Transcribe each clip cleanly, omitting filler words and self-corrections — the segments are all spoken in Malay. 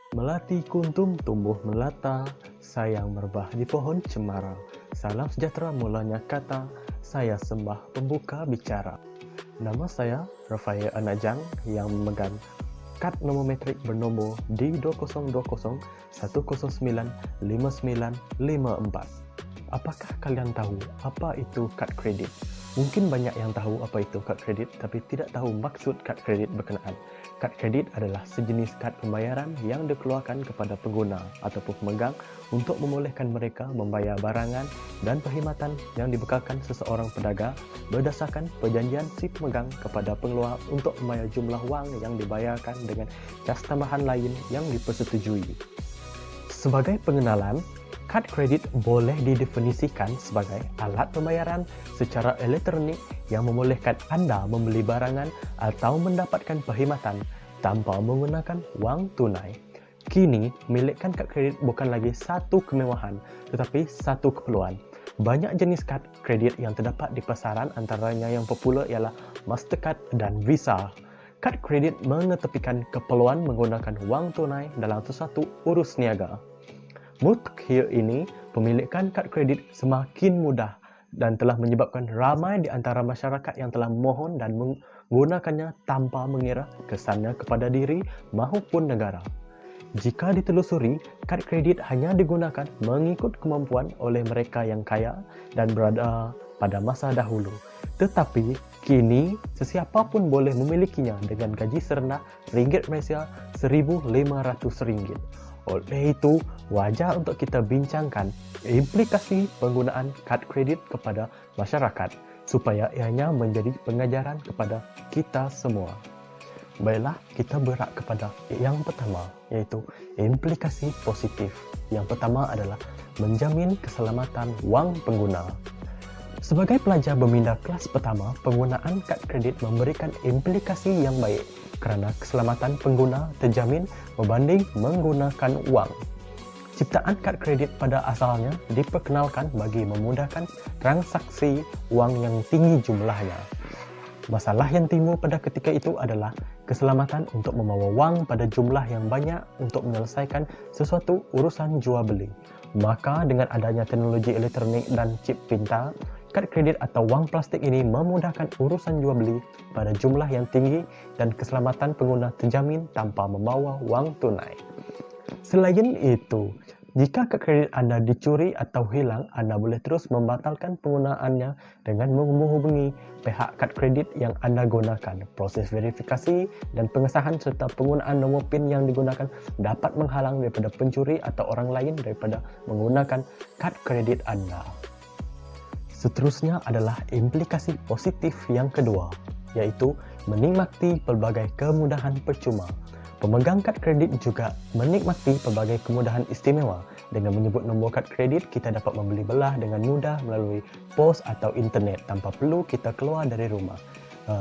Melati kuntum tumbuh melata, sayang merebah di pohon cemara. Salam sejahtera mulanya kata, saya sembah pembuka bicara. Nama saya Rafael Anajang yang memegang kad nomometrik bernombor D202091095954. Apakah kalian tahu apa itu kad kredit? Mungkin banyak yang tahu apa itu kad kredit, tapi tidak tahu maksud kad kredit berkenaan. Kad kredit adalah sejenis kad pembayaran yang dikeluarkan kepada pengguna ataupun pemegang untuk membolehkan mereka membayar barangan dan perkhidmatan yang dibekalkan seseorang pedagang berdasarkan perjanjian si pemegang kepada pengeluar untuk membayar jumlah wang yang dibayarkan dengan cas tambahan lain yang dipersetujui. Sebagai pengenalan, kad kredit boleh didefinisikan sebagai alat pembayaran secara elektronik yang membolehkan anda membeli barangan atau mendapatkan perkhidmatan tanpa menggunakan wang tunai. Kini, memiliki kad kredit bukan lagi satu kemewahan, tetapi satu keperluan. Banyak jenis kad kredit yang terdapat di pasaran, antaranya yang popular ialah Mastercard dan Visa. Kad kredit mengetepikan keperluan menggunakan wang tunai dalam sesuatu urus niaga. Mutakhir ini, pemilikan kad kredit semakin mudah dan telah menyebabkan ramai di antara masyarakat yang telah mohon dan menggunakannya tanpa mengira kesannya kepada diri maupun negara. Jika ditelusuri, kad kredit hanya digunakan mengikut kemampuan oleh mereka yang kaya dan berada pada masa dahulu. Tetapi, kini sesiapa pun boleh memilikinya dengan gaji serendah ringgit Malaysia RM1,500. Oleh itu, wajar untuk kita bincangkan implikasi penggunaan kad kredit kepada masyarakat supaya ianya menjadi pengajaran kepada kita semua. Baiklah, kita berak kepada yang pertama, iaitu implikasi positif. Yang pertama adalah menjamin keselamatan wang pengguna. Sebagai pelajar berminda kelas pertama, penggunaan kad kredit memberikan implikasi yang baik kerana keselamatan pengguna terjamin berbanding menggunakan wang. Ciptaan kad kredit pada asalnya diperkenalkan bagi memudahkan transaksi wang yang tinggi jumlahnya. Masalah yang timbul pada ketika itu adalah keselamatan untuk membawa wang pada jumlah yang banyak untuk menyelesaikan sesuatu urusan jual beli. Maka dengan adanya teknologi elektronik dan chip pintar, kad kredit atau wang plastik ini memudahkan urusan jual beli pada jumlah yang tinggi dan keselamatan pengguna terjamin tanpa membawa wang tunai. Selain itu, jika kad kredit anda dicuri atau hilang, anda boleh terus membatalkan penggunaannya dengan menghubungi pihak kad kredit yang anda gunakan. Proses verifikasi dan pengesahan serta penggunaan nombor PIN yang digunakan dapat menghalang daripada pencuri atau orang lain daripada menggunakan kad kredit anda. Seterusnya adalah implikasi positif yang kedua, iaitu menikmati pelbagai kemudahan percuma. Pemegang kad kredit juga menikmati pelbagai kemudahan istimewa. Dengan menyebut nombor kad kredit, kita dapat membeli belah dengan mudah melalui pos atau internet tanpa perlu kita keluar dari rumah.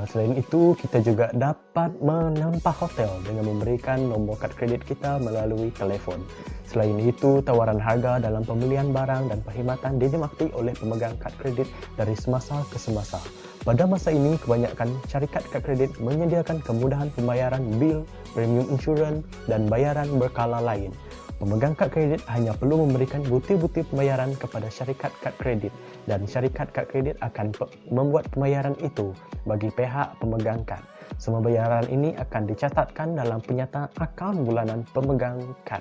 Selain itu, kita juga dapat menempah hotel dengan memberikan nombor kad kredit kita melalui telefon. Selain itu, tawaran harga dalam pembelian barang dan perkhidmatan dinikmati oleh pemegang kad kredit dari semasa ke semasa. Pada masa ini, kebanyakan syarikat kad kredit menyediakan kemudahan pembayaran bil, premium insurans dan bayaran berkala lain. Pemegang kad kredit hanya perlu memberikan bukti-bukti pembayaran kepada syarikat kad kredit dan syarikat kad kredit akan membuat pembayaran itu bagi pihak pemegang kad. Semua bayaran ini akan dicatatkan dalam penyataan akaun bulanan pemegang kad.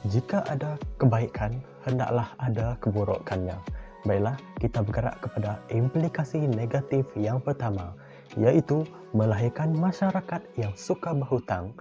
Jika ada kebaikan, hendaklah ada keburukannya. Baiklah, kita bergerak kepada implikasi negatif yang pertama, iaitu melahirkan masyarakat yang suka berhutang.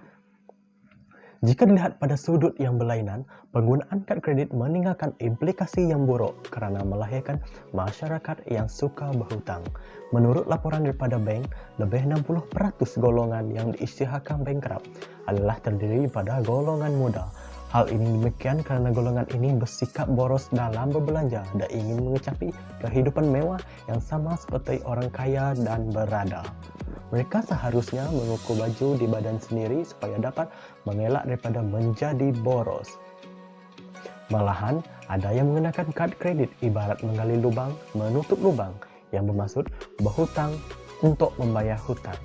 Jika dilihat pada sudut yang berlainan, penggunaan kad kredit meninggalkan implikasi yang buruk kerana melahirkan masyarakat yang suka berhutang. Menurut laporan daripada bank, lebih 60% golongan yang diisytiharkan bankrupt adalah terdiri pada golongan muda. Hal ini demikian kerana golongan ini bersikap boros dalam berbelanja dan ingin mengecapi kehidupan mewah yang sama seperti orang kaya dan berada. Mereka seharusnya mengukur baju di badan sendiri supaya dapat mengelak daripada menjadi boros. Malahan, ada yang menggunakan kad kredit ibarat menggali lubang, menutup lubang, yang bermaksud berhutang untuk membayar hutang.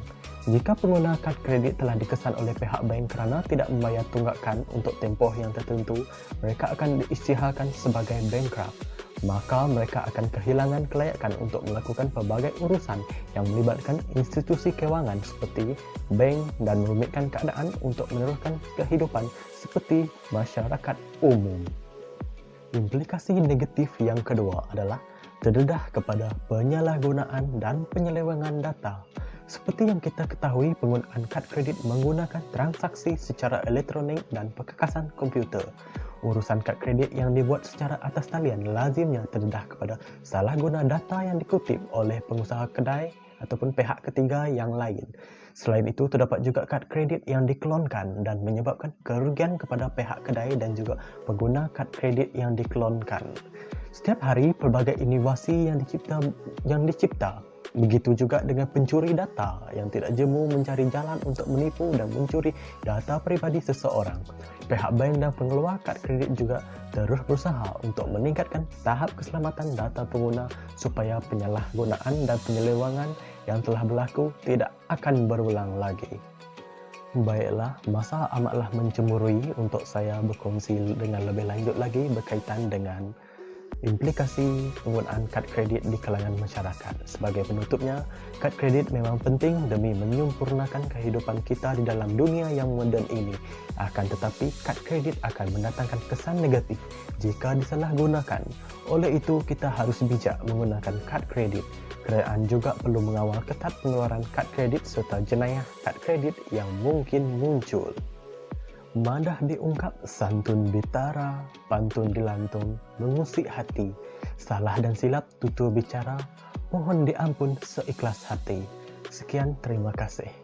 Jika pengguna kad kredit telah dikesan oleh pihak bank kerana tidak membayar tunggakan untuk tempoh yang tertentu, mereka akan diisytiharkan sebagai bankrupt. Maka mereka akan kehilangan kelayakan untuk melakukan pelbagai urusan yang melibatkan institusi kewangan seperti bank dan merumitkan keadaan untuk meneruskan kehidupan seperti masyarakat umum. Implikasi negatif yang kedua adalah terdedah kepada penyalahgunaan dan penyelewengan data. Seperti yang kita ketahui, penggunaan kad kredit menggunakan transaksi secara elektronik dan perkakasan komputer. Urusan kad kredit yang dibuat secara atas talian lazimnya terdedah kepada salah guna data yang dikutip oleh pengusaha kedai ataupun pihak ketiga yang lain. Selain itu, terdapat juga kad kredit yang diklonkan dan menyebabkan kerugian kepada pihak kedai dan juga pengguna kad kredit yang diklonkan. Setiap hari, pelbagai inovasi yang dicipta. Begitu juga dengan pencuri data yang tidak jemu mencari jalan untuk menipu dan mencuri data peribadi seseorang. Pihak bank dan pengeluar kad kredit juga terus berusaha untuk meningkatkan tahap keselamatan data pengguna supaya penyalahgunaan dan penyelewengan yang telah berlaku tidak akan berulang lagi. Baiklah, masa amatlah mencemburui untuk saya berkongsi dengan lebih lanjut lagi berkaitan dengan implikasi penggunaan kad kredit di kalangan masyarakat. Sebagai penutupnya, kad kredit memang penting demi menyempurnakan kehidupan kita di dalam dunia yang moden ini. Akan tetapi, kad kredit akan mendatangkan kesan negatif jika disalahgunakan. Oleh itu, kita harus bijak menggunakan kad kredit. Kerajaan juga perlu mengawal ketat pengeluaran kad kredit serta jenayah kad kredit yang mungkin muncul. Madah diungkap, santun bitara, pantun dilantung, mengusik hati. Salah dan silap tutur bicara, mohon diampun seikhlas hati. Sekian, terima kasih.